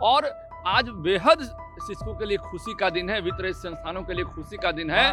और आज बेहद शिक्षकों के लिए खुशी का दिन है, वित्त रहित संस्थानों के लिए खुशी का दिन है,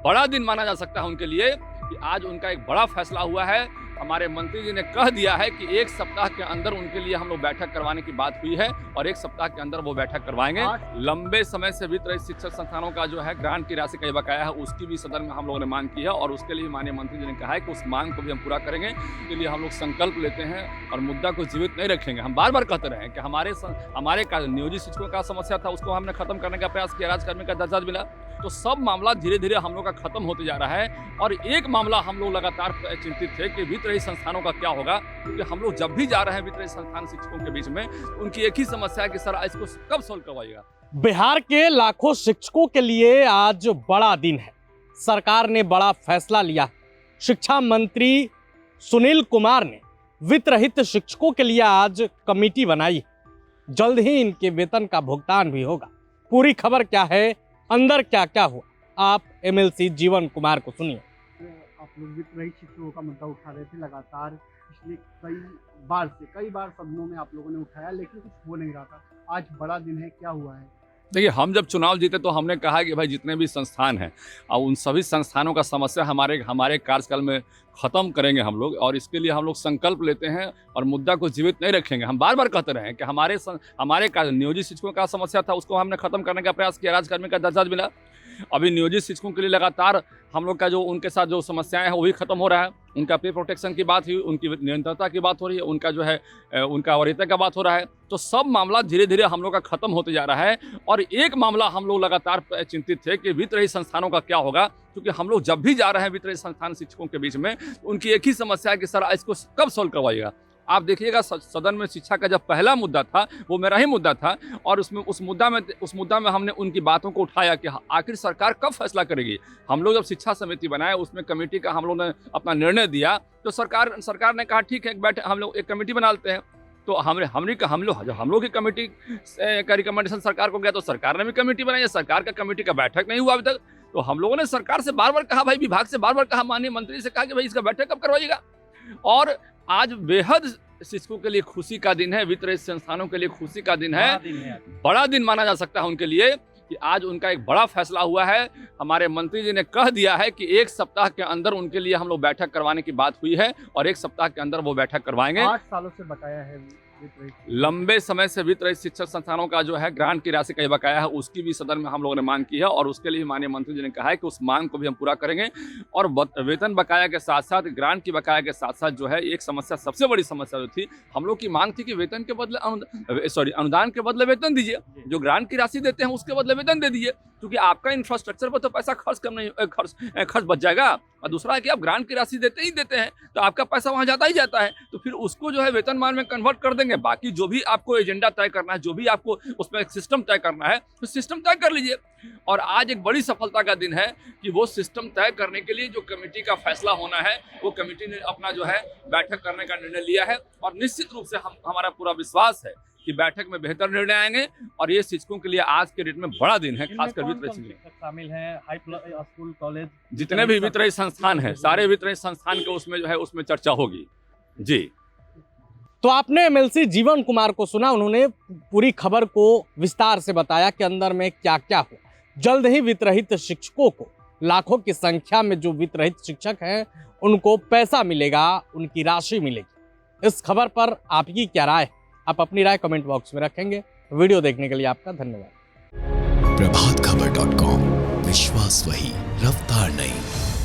बड़ा दिन माना जा सकता है उनके लिए कि आज उनका एक बड़ा फैसला हुआ है। हमारे मंत्री जी ने कह दिया है कि 1 सप्ताह के अंदर उनके लिए हम लोग बैठक करवाने की बात हुई है और 1 सप्ताह के अंदर वो बैठक करवाएंगे। लंबे समय से वित्त रहित शिक्षक संस्थानों का जो है ग्रांट की राशि का बकाया है, उसकी भी सदन में हम लोगों ने मांग की है और उसके लिए माननीय मंत्री जी ने कहा है कि उस मांग को भी हम पूरा करेंगे। इसके लिए हम लोग संकल्प लेते हैं और मुद्दा को जीवित नहीं रखेंगे। हम बार बार कहते रहे कि हमारे नियोजित शिक्षकों का समस्या था, उसको हमने खत्म करने का प्रयास किया, राजकर्मी का दर्जा मिला, तो सब मामला धीरे धीरे हम लोग का खत्म होते जा रहा है। और एक मामला हम लोग लगातार चिंतित थे कि वित्त रहित संस्थानों का क्या होगा, क्योंकि हम लोग जब भी जा रहे हैं वित्त रहित संस्थान शिक्षकों के बीच में, उनकी एक ही समस्या है कि सर इसको कब सोल्व करवाइएगा। बिहार के लाखों शिक्षकों के लिए आज बड़ा दिन है। सरकार ने बड़ा फैसला लिया। शिक्षा मंत्री सुनील कुमार ने वित्त रहित शिक्षकों के लिए आज कमेटी बनाई। जल्द ही इनके वेतन का भुगतान भी होगा। पूरी खबर क्या है, अंदर क्या क्या हुआ, आप एमएलसी जीवन कुमार को सुनिए। आप लोग वित्त रहित शिक्षकों का मुद्दा उठा रहे थे लगातार पिछले कई बार सदनों में आप लोगों ने उठाया, लेकिन कुछ हो नहीं रहा था। आज बड़ा दिन है, क्या हुआ है? देखिए, हम जब चुनाव जीते तो हमने कहा कि भाई जितने भी संस्थान हैं और उन सभी संस्थानों का समस्या हमारे कार्यकाल में ख़त्म करेंगे हम लोग, और इसके लिए हम लोग संकल्प लेते हैं और मुद्दा को जीवित नहीं रखेंगे। हम बार बार कहते रहे कि हमारे नियोजित शिक्षकों का समस्या था, उसको हमने खत्म करने का प्रयास किया, राजकर्मी का दर्जा मिला। अभी नियोजित शिक्षकों के लिए लगातार हम लोग का जो उनके साथ जो समस्याएं हैं वो भी खत्म हो रहा है। उनका पे प्रोटेक्शन की बात हुई, उनकी निरंतरता की बात हो रही है, उनका जो है उनका वरीयता का बात हो रहा है। तो सब मामला धीरे धीरे हम लोग का खत्म होते जा रहा है। और एक मामला हम लोग लगातार चिंतित थे कि वित्त रहित संस्थानों का क्या होगा, क्योंकि हम लोग जब भी जा रहे हैं वित्त रहित संस्थान शिक्षकों के बीच में, उनकी एक ही समस्या है कि सर इसको कब सोल्व करवाइएगा। आप देखिएगा सदन में शिक्षा का जब पहला मुद्दा था वो मेरा ही मुद्दा था, और उस मुद्दा में हमने उनकी बातों को उठाया कि आखिर सरकार कब फैसला करेगी। हम लोग जब शिक्षा समिति बनाए, उसमें कमेटी का हम लोग ने अपना निर्णय दिया, तो सरकार ने कहा ठीक है हम लोग एक कमेटी बना लेते हैं। तो हम लोग की कमेटी का रिकमेंडेशन सरकार को गया, तो सरकार ने भी कमेटी बनाई है। सरकार का कमेटी का बैठक नहीं हुआ अभी तक। तो हम लोगों ने सरकार से बार बार कहा, भाई विभाग से बार बार कहा, माननीय मंत्री से कहा कि भाई इसका बैठक कब करवाइएगा। और आज बेहद शिक्षकों के लिए खुशी का दिन है, वित्त रहित संस्थानों के लिए खुशी का दिन है, बड़ा दिन माना जा सकता है उनके लिए कि आज उनका एक बड़ा फैसला हुआ है। हमारे मंत्री जी ने कह दिया है कि 1 सप्ताह के अंदर उनके लिए हम लोग बैठक करवाने की बात हुई है और 1 सप्ताह के अंदर वो बैठक करवाएंगे। 8 सालों से बकाया है लंबे समय से वित्त रहित शिक्षक संस्थानों का जो है ग्रांट की राशि का बकाया है, उसकी भी सदन में हम लोगों ने मांग की है और उसके लिए माननीय मंत्री जी ने कहा है कि उस मांग को भी हम पूरा करेंगे। और वेतन बकाया के साथ साथ ग्रांट की बकाया के साथ साथ जो है एक समस्या, सबसे बड़ी समस्या जो थी, हम लोग की मांग थी कि वेतन के बदले अनुदान के बदले वेतन दीजिए, जो ग्रांट की राशि देते हैं उसके बदले वेतन दे दीजिए, क्योंकि आपका इंफ्रास्ट्रक्चर पर तो पैसा खर्च बच जाएगा। और दूसरा है कि आप ग्रांट की राशि देते हैं तो आपका पैसा वहां जाता ही जाता है, तो फिर उसको जो है वेतनमान में कन्वर्ट कर देंगे। बाकी जो भी आपको एजेंडा तय करना है, जो भी आपको उसमें एक सिस्टम तय करना है, तो सिस्टम तय कर लीजिए। और आज एक बड़ी सफलता का दिन है कि वो सिस्टम तय करने के लिए जो कमेटी का फैसला होना है, वो कमेटी ने अपना जो है बैठक करने का निर्णय लिया है। और निश्चित रूप से हमारा पूरा विश्वास है कि बैठक में बेहतर निर्णय आएंगे और ये शिक्षकों के लिए आज के डेट में बड़ा दिन है, खासकर वित्त रहित शिक्षक शामिल है, हाई स्कूल कॉलेज, जितने भी वित्त रहित संस्थान है, सारे वित्त रहित संस्थान के उसमें जो है उसमें चर्चा होगी जी। तो आपने एमएलसी जीवन कुमार को सुना, उन्होंने पूरी खबर को विस्तार से बताया कि अंदर में क्या क्या हुआ। जल्द ही वित्त रहित शिक्षकों को, लाखों की संख्या में जो वित्त रहित शिक्षक हैं, उनको पैसा मिलेगा, उनकी राशि मिलेगी। इस खबर पर आपकी क्या राय? आप अपनी राय कमेंट बॉक्स में रखेंगे। वीडियो देखने के लिए आपका धन्यवाद। प्रभातखबर.com, विश्वास वही, रफ्तार नहीं।